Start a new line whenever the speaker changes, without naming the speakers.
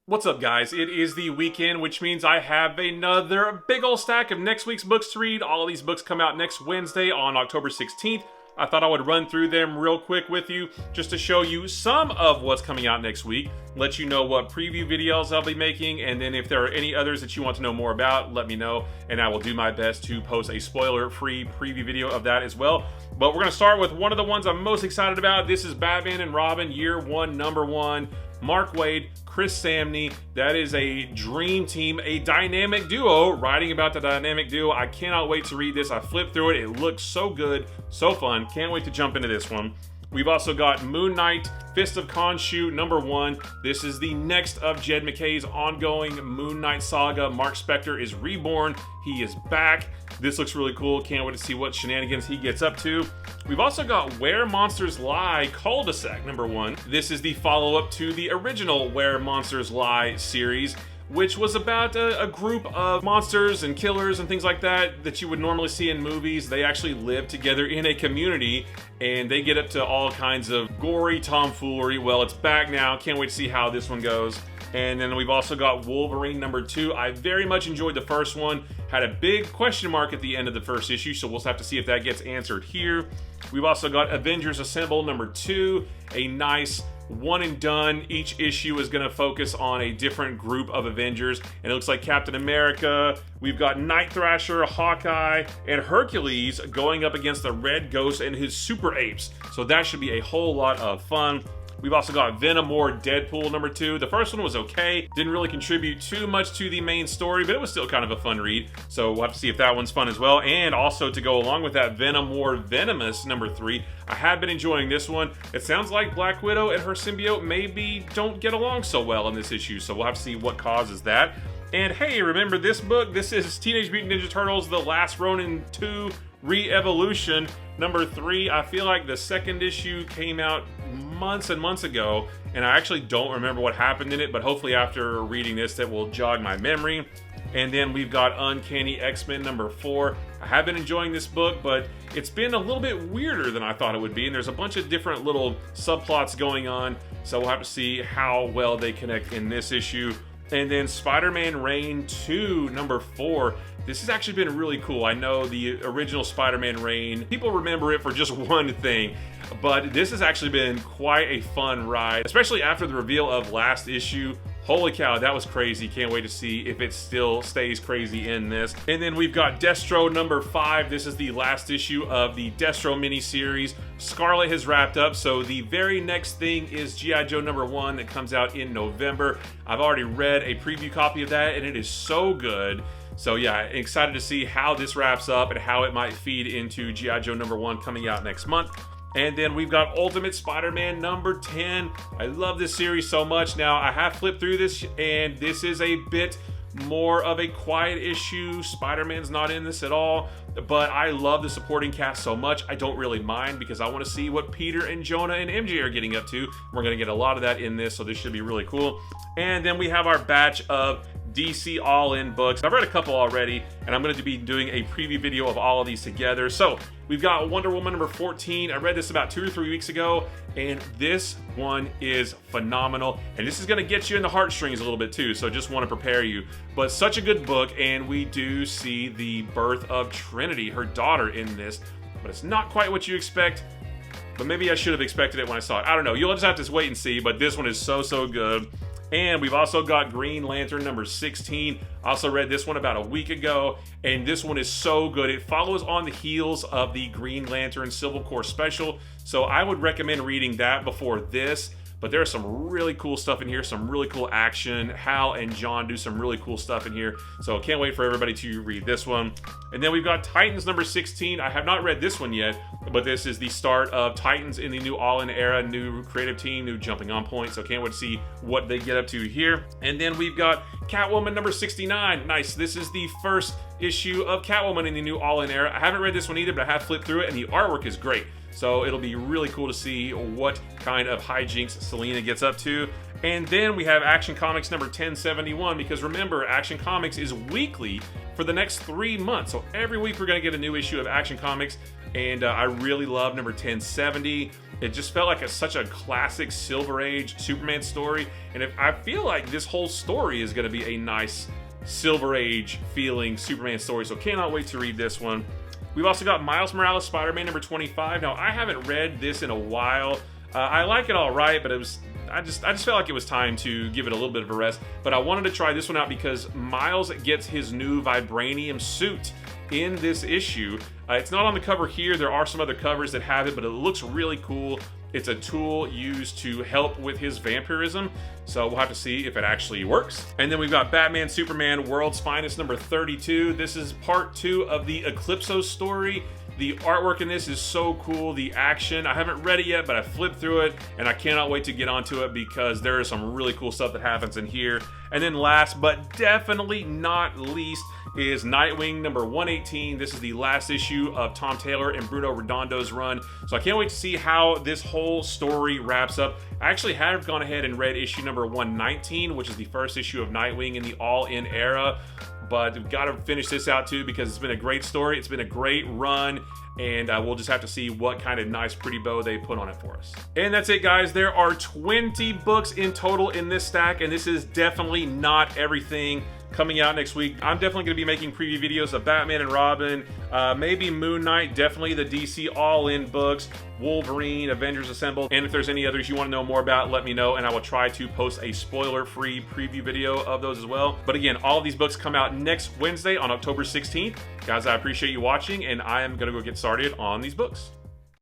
What's up, guys? It is the weekend, which means I have another big old stack of next week's books to read. All of these books come out next Wednesday on October 16th. I thought I would run through them real quick with you just to show you some of what's coming out next week, let you know what preview videos I'll be making, and then if there are any others that you want to know more about, let me know, and I will do my best to post a spoiler-free preview video of that as well. But we're going to start with one of the ones I'm most excited about. This is Batman and Robin, Year 1, Number 1. Mark Waid, Chris Samnee. That is a dream team, a dynamic duo, writing about the dynamic duo. I cannot wait to read this. I flipped through it. It looks so good, so fun. Can't wait to jump into this one. We've also got Moon Knight, Fist of Khonshu, number 1. This is the next of Jed MacKay's ongoing Moon Knight saga. Mark Spector is reborn. He is back. This looks really cool. Can't wait to see what shenanigans he gets up to. We've also got Where Monsters Lie, Cul-de-sac, number 1. This is the follow-up to the original Where Monsters Lie series, which was about a group of monsters and killers and things like that you would normally see in movies. They actually live together in a community, and they get up to all kinds of gory tomfoolery. Well, it's back now. Can't wait to see how this one goes. And then we've also got Wolverine number 2. I very much enjoyed the first one. Had a big question mark at the end of the first issue, so we'll have to see if that gets answered here. We've also got Avengers Assemble number 2. A nice one and done. Each issue is going to focus on a different group of Avengers, and it looks like Captain America, we've got Night Thrasher, Hawkeye, and Hercules going up against the Red Ghost and his Super Apes. So that should be a whole lot of fun. We've also got Venom or Deadpool number 2. The first one was okay. Didn't really contribute too much to the main story, but it was still kind of a fun read. So we'll have to see if that one's fun as well. And also to go along with that, Venom or Venomous number 3. I have been enjoying this one. It sounds like Black Widow and her symbiote maybe don't get along so well in this issue. So we'll have to see what causes that. And hey, remember this book? This is Teenage Mutant Ninja Turtles, The Last Ronin 2 Re-Evolution number 3. I feel like the second issue came out months and months ago, and I actually don't remember what happened in it, but hopefully after reading this that will jog my memory. And then we've got Uncanny X-Men number 4. I have been enjoying this book, but it's been a little bit weirder than I thought it would be, and there's a bunch of different little subplots going on, so we'll have to see how well they connect in this issue. And then Spider-Man Reign 2 number 4. This has actually been really cool. I know the original Spider-Man Reign, people remember it for just one thing, but this has actually been quite a fun ride, especially after the reveal of last issue. Holy cow, that was crazy. Can't wait to see if it still stays crazy in this. And then we've got Destro number 5. This is the last issue of the Destro miniseries. Scarlet has wrapped up, so the very next thing is G.I. Joe number 1 that comes out in November. I've already read a preview copy of that, and it is so good. So yeah, excited to see how this wraps up and how it might feed into G.I. Joe number 1 coming out next month. And then we've got Ultimate Spider-Man number 10. I love this series so much. Now, I have flipped through this, and this is a bit more of a quiet issue. Spider-Man's not in this at all, but I love the supporting cast so much. I don't really mind because I want to see what Peter and Jonah and MJ are getting up to. We're going to get a lot of that in this, so this should be really cool. And then we have our batch of DC All-In books. I've read a couple already, and I'm going to be doing a preview video of all of these together. So we've got Wonder Woman number 14. I read this about 2 or 3 weeks ago, and this one is phenomenal. And this is going to get you in the heartstrings a little bit too, so just want to prepare you. But such a good book, and we do see the birth of Trinity, her daughter, in this. But it's not quite what you expect. But maybe I should have expected it when I saw it. I don't know. You'll just have to wait and see, but this one is so good. And we've also got Green Lantern number 16. I also read this one about a week ago, and this one is so good. It follows on the heels of the Green Lantern Civil Corps special, so I would recommend reading that before this. But there's some really cool stuff in here, some really cool action. Hal and John do some really cool stuff in here, so can't wait for everybody to read this one. And then we've got Titans number 16. I have not read this one yet, but this is the start of Titans in the new All-In era, new creative team, new jumping on point, so can't wait to see what they get up to here. And then we've got Catwoman number 69. Nice, this is the first issue of Catwoman in the new All-In era. I haven't read this one either, but I have flipped through it, and the artwork is great. So it'll be really cool to see what kind of hijinks Selena gets up to. And then we have Action Comics number 1071, because remember, Action Comics is weekly for the next 3 months. So every week we're going to get a new issue of Action Comics, and I really love number 1070. It just felt like such a classic Silver Age Superman story, and I feel like this whole story is going to be a nice Silver Age feeling Superman story, so cannot wait to read this one. We've also got Miles Morales Spider-Man number 25. Now, I haven't read this in a while. I like it all right, but I just felt like it was time to give it a little bit of a rest. But I wanted to try this one out because Miles gets his new vibranium suit in this issue. It's not on the cover here. There are some other covers that have it, but it looks really cool. It's a tool used to help with his vampirism, so we'll have to see if it actually works. And then we've got Batman Superman World's Finest number 32. This is part 2 of the Eclipso story. The artwork in this is so cool, the action. I haven't read it yet, but I flipped through it, and I cannot wait to get onto it because there is some really cool stuff that happens in here. And then last, but definitely not least, is Nightwing number 118. This is the last issue of Tom Taylor and Bruno Redondo's run, so I can't wait to see how this whole story wraps up. I actually have gone ahead and read issue number 119, which is the first issue of Nightwing in the All-In era, but we've got to finish this out too because it's been a great story, it's been a great run, and we'll just have to see what kind of nice pretty bow they put on it for us. And that's it, guys. There are 20 books in total in this stack, and this is definitely not everything coming out next week. I'm definitely going to be making preview videos of Batman and Robin, maybe Moon Knight, definitely the DC All-In books, Wolverine, Avengers Assemble, and if there's any others you want to know more about, let me know, and I will try to post a spoiler-free preview video of those as well. But again, all of these books come out next Wednesday on October 16th. Guys, I appreciate you watching, and I am going to go get started on these books.